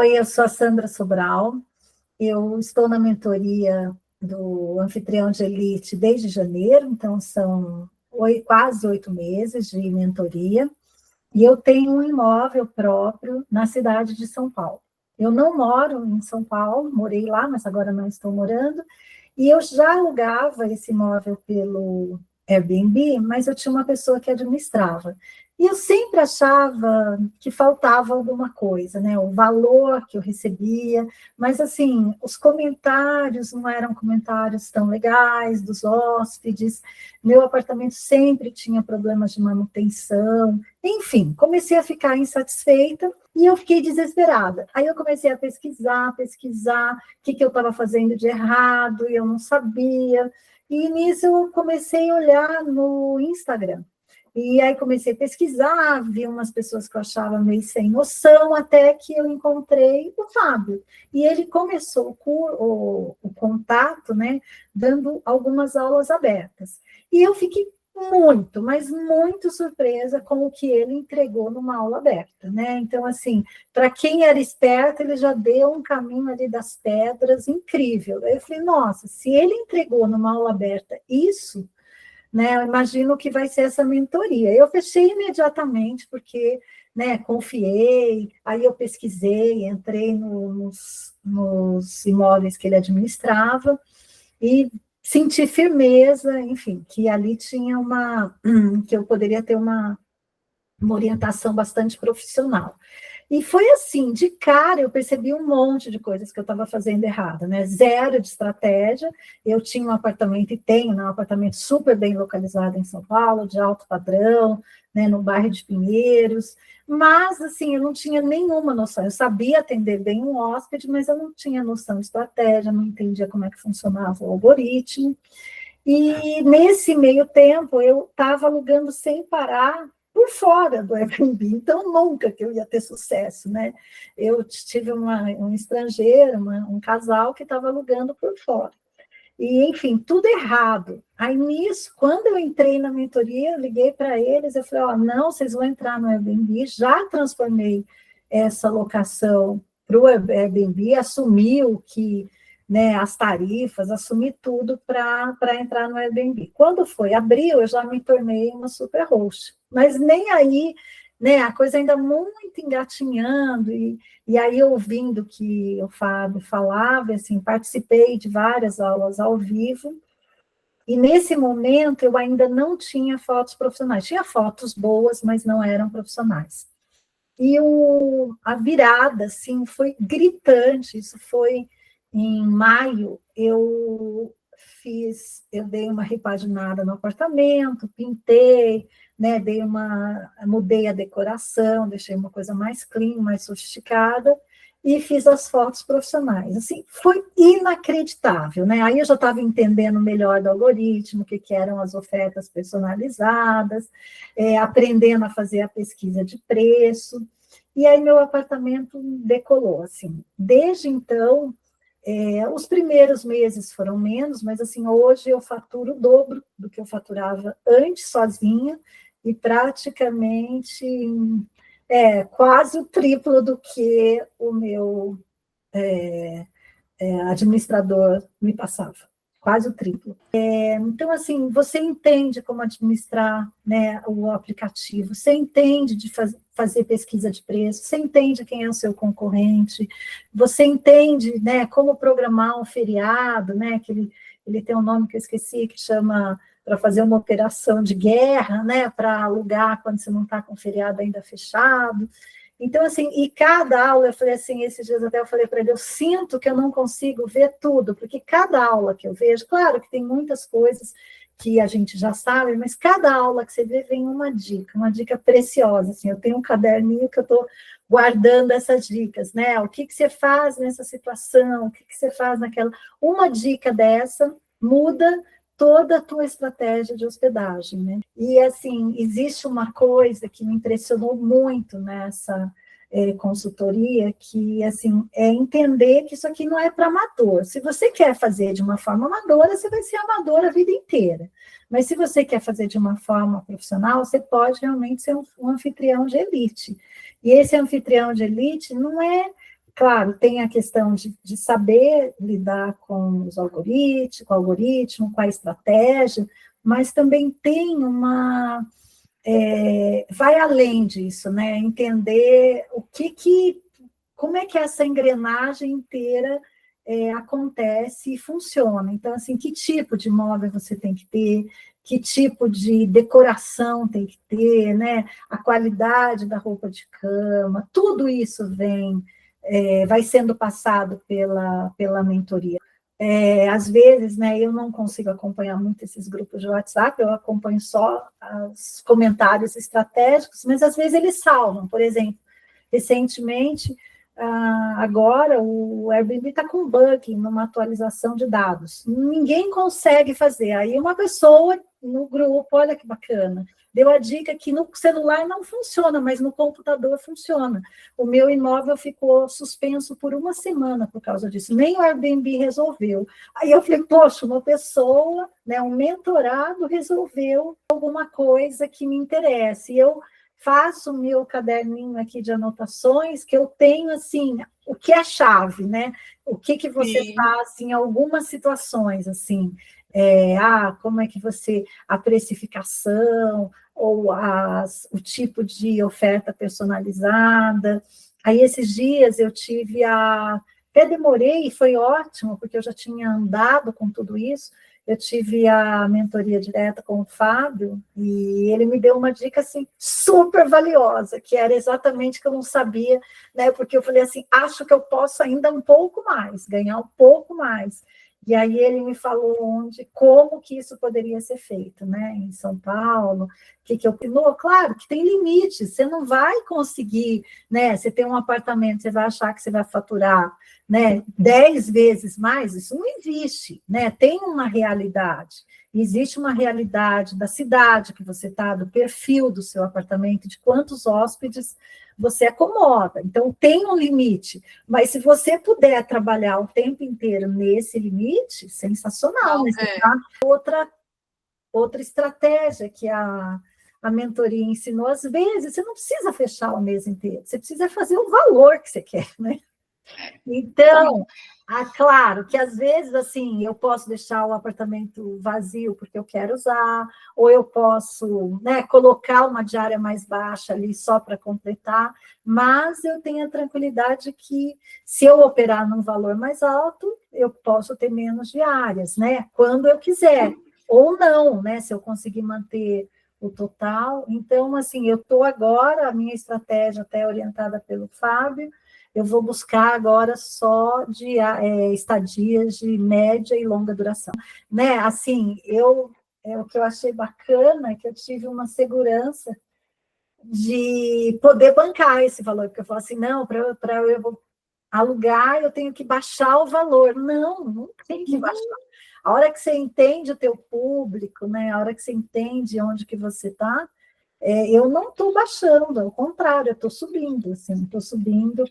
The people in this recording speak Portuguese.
Oi, eu sou a Sandra Sobral, eu estou na mentoria do Anfitrião de Elite desde janeiro, então são quase 8 meses de mentoria, e eu tenho um imóvel próprio na cidade de São Paulo. Eu não moro em São Paulo, morei lá, mas agora não estou morando, e eu já alugava esse imóvel pelo Airbnb, mas eu tinha uma pessoa que administrava. E eu sempre achava que faltava alguma coisa, né? O valor que eu recebia, mas assim, os comentários não eram comentários tão legais dos hóspedes, meu apartamento sempre tinha problemas de manutenção, enfim, comecei a ficar insatisfeita e eu fiquei desesperada. Aí eu comecei a pesquisar o que eu estava fazendo de errado, e eu não sabia. E nisso eu comecei a olhar no Instagram. E aí comecei a pesquisar, vi umas pessoas que eu achava meio sem noção, até que eu encontrei o Fábio. E ele começou o contato, né, dando algumas aulas abertas. E eu fiquei muito, mas muito surpresa com o que ele entregou numa aula aberta, né? Então, assim, para quem era esperto, ele já deu um caminho ali das pedras incrível. Aí eu falei, nossa, se ele entregou numa aula aberta isso, né, eu imagino que vai ser essa mentoria. Eu fechei imediatamente, porque, né, confiei, aí eu pesquisei, entrei nos imóveis que ele administrava, e senti firmeza, enfim, que ali tinha que eu poderia ter uma orientação bastante profissional. E foi assim, de cara eu percebi um monte de coisas que eu estava fazendo errado, né? Zero de estratégia. Eu tinha um apartamento, e tenho, né, um apartamento super bem localizado em São Paulo, de alto padrão, né, no bairro de Pinheiros, mas assim, eu não tinha nenhuma noção. Eu sabia atender bem um hóspede, mas eu não tinha noção de estratégia, não entendia como é que funcionava o algoritmo. E nesse meio tempo eu estava alugando sem parar por fora do Airbnb, então nunca que eu ia ter sucesso, né? Eu tive um estrangeiro, um casal que estava alugando por fora. E, enfim, tudo errado. Aí, nisso, quando eu entrei na mentoria, eu liguei para eles, eu falei, ó, não, vocês vão entrar no Airbnb, já transformei essa locação para o Airbnb, assumi o que, né, as tarifas, assumi tudo para entrar no Airbnb. Quando foi abril, eu já me tornei uma super host, mas nem aí, né, a coisa ainda muito engatinhando, e aí, ouvindo que o Fábio falava, assim, participei de várias aulas ao vivo, e nesse momento eu ainda não tinha fotos profissionais. Tinha fotos boas, mas não eram profissionais. E a virada, assim, foi gritante. Isso foi em maio. Eu dei uma repaginada no apartamento, pintei, né, mudei a decoração, deixei uma coisa mais clean, mais sofisticada, e fiz as fotos profissionais. Assim, foi inacreditável, né? Aí eu já estava entendendo melhor do algoritmo, o que eram as ofertas personalizadas, aprendendo a fazer a pesquisa de preço, e aí meu apartamento decolou, assim. Desde então, os primeiros meses foram menos, mas assim, hoje eu faturo o dobro do que eu faturava antes sozinha, e praticamente quase o triplo do que o meu administrador me passava, quase o triplo. Então, assim, você entende como administrar, né, o aplicativo, você entende de fazer pesquisa de preço, você entende quem é o seu concorrente, você entende, né, como programar um feriado, né, que ele tem um nome que eu esqueci, que chama para fazer uma operação de guerra, né, para alugar quando você não está com o feriado ainda fechado. Então, assim, e cada aula, eu falei assim, esses dias até eu falei para ele, eu sinto que eu não consigo ver tudo, porque cada aula que eu vejo, claro que tem muitas coisas que a gente já sabe, mas cada aula que você vê vem uma dica preciosa, assim, eu tenho um caderninho que eu estou guardando essas dicas, né, o que você faz nessa situação, o que você faz naquela, uma dica dessa muda toda a tua estratégia de hospedagem, né? E, assim, existe uma coisa que me impressionou muito nessa consultoria, que, assim, é entender que isso aqui não é para amador. Se você quer fazer de uma forma amadora, você vai ser amador a vida inteira. Mas se você quer fazer de uma forma profissional, você pode realmente ser um anfitrião de elite. E esse anfitrião de elite não é claro, tem a questão de saber lidar com os algoritmos, com o algoritmo, com a estratégia, mas também tem uma... vai além disso, né? Entender como é que essa engrenagem inteira acontece e funciona. Então, assim, que tipo de móvel você tem que ter, que tipo de decoração tem que ter, né? A qualidade da roupa de cama, tudo isso vai sendo passado pela mentoria. Às vezes, né, eu não consigo acompanhar muito esses grupos de WhatsApp, eu acompanho só os comentários estratégicos, mas às vezes eles salvam. Por exemplo, recentemente, agora o Airbnb está com bug numa atualização de dados. Ninguém consegue fazer. Aí uma pessoa no grupo, olha que bacana, deu a dica que no celular não funciona, mas no computador funciona. O meu imóvel ficou suspenso por uma semana por causa disso. Nem o Airbnb resolveu. Aí eu falei, poxa, uma pessoa, né, um mentorado resolveu alguma coisa que me interessa. E eu faço o meu caderninho aqui de anotações, que eu tenho, assim, o que é chave, né? O que você Sim. faz em algumas situações, assim, como é que a precificação, ou o tipo de oferta personalizada. Aí, esses dias, eu tive até demorei, e foi ótimo, porque eu já tinha andado com tudo isso, eu tive a mentoria direta com o Fábio, e ele me deu uma dica, assim, super valiosa, que era exatamente que eu não sabia, né, porque eu falei assim, acho que eu posso ainda um pouco mais, ganhar um pouco mais. E aí ele me falou como que isso poderia ser feito, né, em São Paulo, que opinou. Claro que tem limite, você não vai conseguir, né, você tem um apartamento, você vai achar que você vai faturar, né, 10 vezes mais, isso não existe, né? Tem uma realidade, existe uma realidade da cidade que você está, do perfil do seu apartamento, de quantos hóspedes você acomoda, então tem um limite, mas se você puder trabalhar o tempo inteiro nesse limite, sensacional, né? Você tá outra estratégia que a mentoria ensinou, às vezes, você não precisa fechar o mês inteiro, você precisa fazer o valor que você quer, né? Então, claro que às vezes, assim, eu posso deixar o apartamento vazio porque eu quero usar, ou eu posso, né, colocar uma diária mais baixa ali só para completar, mas eu tenho a tranquilidade que, se eu operar num valor mais alto, eu posso ter menos diárias, né, quando eu quiser, ou não, né, se eu conseguir manter o total. Então, assim, eu estou agora, a minha estratégia até orientada pelo Fábio, eu vou buscar agora só de estadias de média e longa duração. Né? Assim, o que eu achei bacana é que eu tive uma segurança de poder bancar esse valor, porque eu falo assim, não, para eu alugar, eu tenho que baixar o valor. Não tem que baixar. A hora que você entende o teu público, né? A hora que você entende onde que você está, eu não estou baixando, ao contrário, eu estou subindo, assim, estou subindo